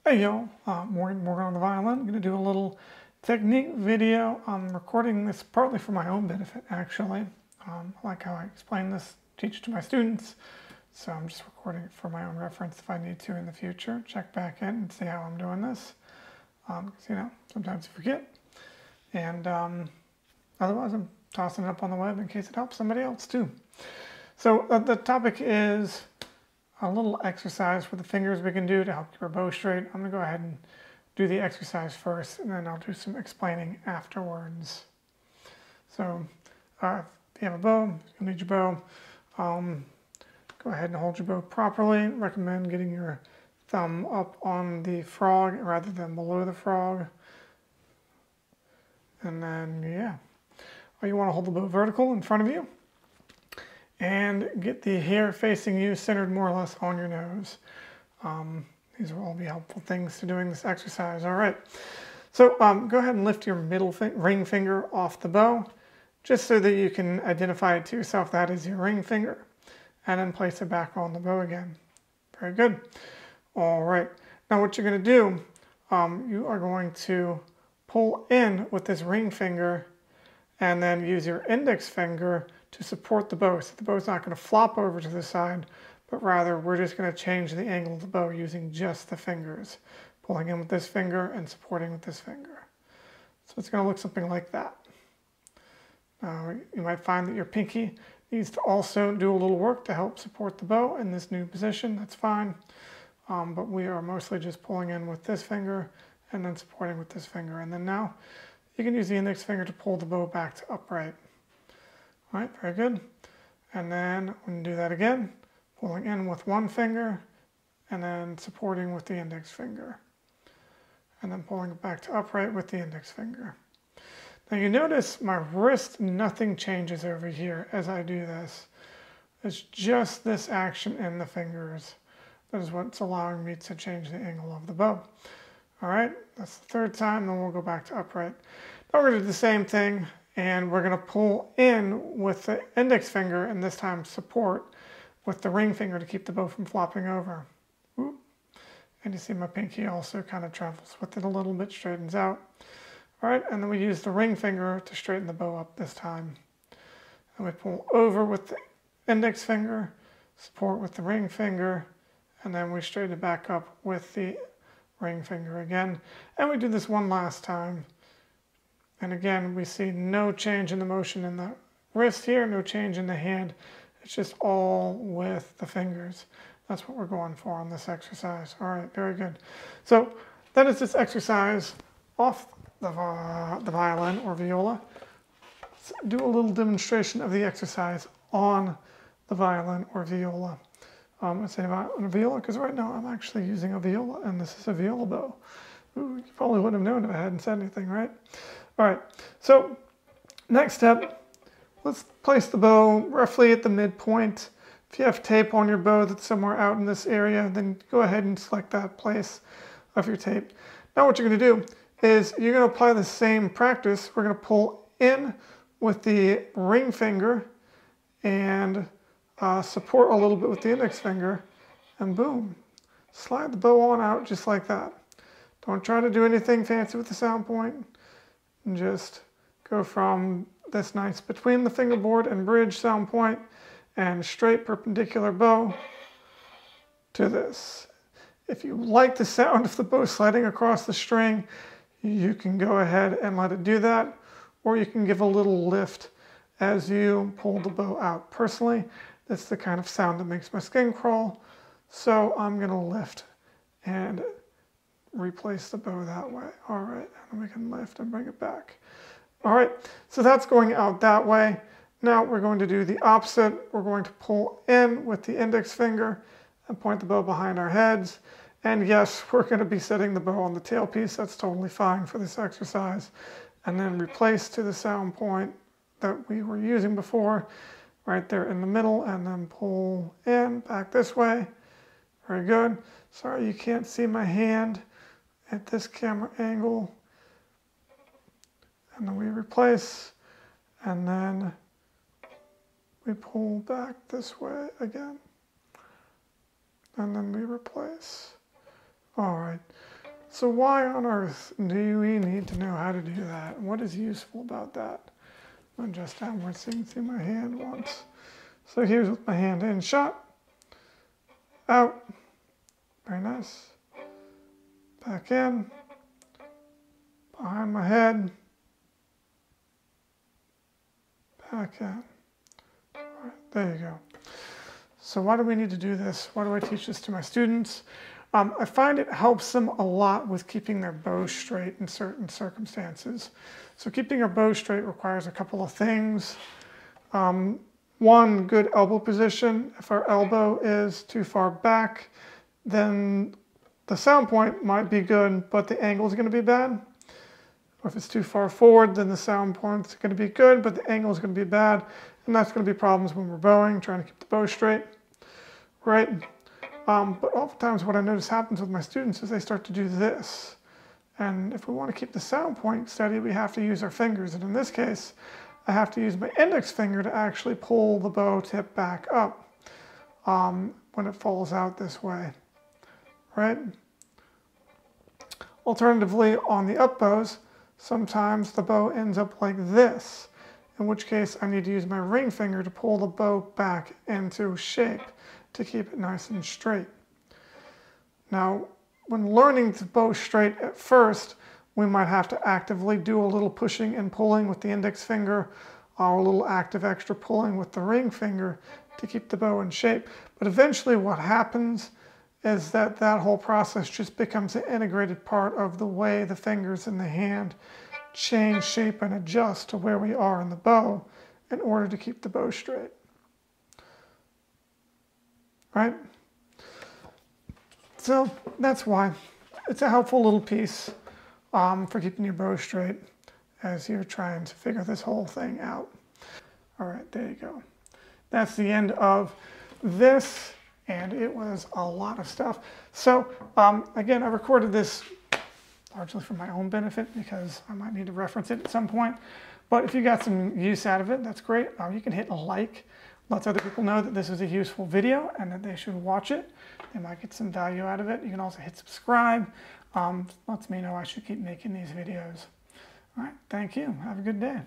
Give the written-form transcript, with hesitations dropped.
Hey y'all, Morgan on the violin. I'm going to do a little technique video. I'm recording this partly for my own benefit, actually. I like how I explain this, teach it to my students. So I'm just recording it for my own reference if I need to in the future. Check back in and see how I'm doing this. Because, sometimes you forget. And otherwise, I'm tossing it up on the web in case it helps somebody else too. So the topic is a little exercise for the fingers we can do to help keep our bow straight. I'm going to go ahead and do the exercise first, and then I'll do some explaining afterwards. So if you have a bow, you'll need your bow. Go ahead and hold your bow properly. Recommend getting your thumb up on the frog rather than below the frog. And then, you want to hold the bow vertical in front of you. And get the hair facing you centered more or less on your nose. These will all be helpful things to doing this exercise. All right, so go ahead and lift your middle ring finger off the bow, just so that you can identify it to yourself that is your ring finger, and then place it back on the bow again. Very good. All right, now what you're going to do, you are going to pull in with this ring finger and then use your index finger to support the bow. So the bow's not going to flop over to the side, but rather we're just going to change the angle of the bow using just the fingers. Pulling in with this finger and supporting with this finger. So it's going to look something like that. You might find that your pinky needs to also do a little work to help support the bow in this new position. That's fine. But we are mostly just pulling in with this finger and then supporting with this finger. And then now you can use the index finger to pull the bow back to upright. All right, very good. And then when you do that again, pulling in with one finger and then supporting with the index finger. And then pulling it back to upright with the index finger. Now you notice my wrist, nothing changes over here as I do this. It's just this action in the fingers. That is what's allowing me to change the angle of the bow. All right, that's the third time, then we'll go back to upright. Now we're going to do the same thing, and we're going to pull in with the index finger, and this time support with the ring finger to keep the bow from flopping over. Whoop. And you see my pinky also kind of travels with it a little bit, straightens out. All right, and then we use the ring finger to straighten the bow up this time. And we pull over with the index finger, support with the ring finger, and then we straighten it back up with the ring finger again. And we do this one last time. And again, we see no change in the motion in the wrist here, no change in the hand. It's just all with the fingers. That's what we're going for on this exercise. All right, very good. So that is this exercise off the violin or viola. Let's do a little demonstration of the exercise on the violin or viola. Let's say on a viola, because right now I'm actually using a viola, and this is a viola bow. Ooh, you probably wouldn't have known if I hadn't said anything, right? All right, so next step, let's place the bow roughly at the midpoint. If you have tape on your bow that's somewhere out in this area, then go ahead and select that place of your tape. Now what you're going to do is you're going to apply the same practice. We're going to pull in with the ring finger and support a little bit with the index finger, and boom, slide the bow on out just like that. Don't try to do anything fancy with the sound point. And just go from this nice between the fingerboard and bridge sound point and straight perpendicular bow to this. If you like the sound of the bow sliding across the string, you can go ahead and let it do that, or you can give a little lift as you pull the bow out. Personally, that's the kind of sound that makes my skin crawl, so I'm going to lift and replace the bow that way. All right, and we can lift and bring it back. All right, so that's going out that way. Now we're going to do the opposite. We're going to pull in with the index finger and point the bow behind our heads. And yes, we're going to be setting the bow on the tailpiece. That's totally fine for this exercise. And then replace to the sound point that we were using before, right there in the middle, and then pull in back this way. Very good. Sorry you can't see my hand at this camera angle. And then we replace, and then we pull back this way again. And then we replace. All right. So why on earth do we need to know how to do that? What is useful about that? I'm going to adjust downward so you can see my hand once. So here's with my hand in, shot, out, very nice, back in, behind my head, back in. All right, there you go. So why do we need to do this? Why do I teach this to my students? I find it helps them a lot with keeping their bow straight in certain circumstances. So keeping our bow straight requires a couple of things. One, good elbow position. If our elbow is too far back, then the sound point might be good, but the angle is going to be bad. Or if it's too far forward, then the sound point's going to be good, but the angle is going to be bad. And that's going to be problems when we're bowing, trying to keep the bow straight, right? But oftentimes what I notice happens with my students is they start to do this. And if we want to keep the sound point steady, we have to use our fingers. And in this case, I have to use my index finger to actually pull the bow tip back up when it falls out this way, right? Alternatively, on the up bows, sometimes the bow ends up like this, in which case I need to use my ring finger to pull the bow back into shape to keep it nice and straight. Now, when learning to bow straight at first, we might have to actively do a little pushing and pulling with the index finger, or a little active extra pulling with the ring finger to keep the bow in shape. But eventually what happens is that whole process just becomes an integrated part of the way the fingers in the hand change shape and adjust to where we are in the bow in order to keep the bow straight. Right? So that's why it's a helpful little piece for keeping your bow straight as you're trying to figure this whole thing out. All right, there you go. That's the end of this, and it was a lot of stuff. So again, I recorded this largely for my own benefit because I might need to reference it at some point. But if you got some use out of it, that's great. You can hit a like. Lets other people know that this is a useful video and that they should watch it. They might get some value out of it. You can also hit subscribe. Lets me know I should keep making these videos. All right, thank you. Have a good day.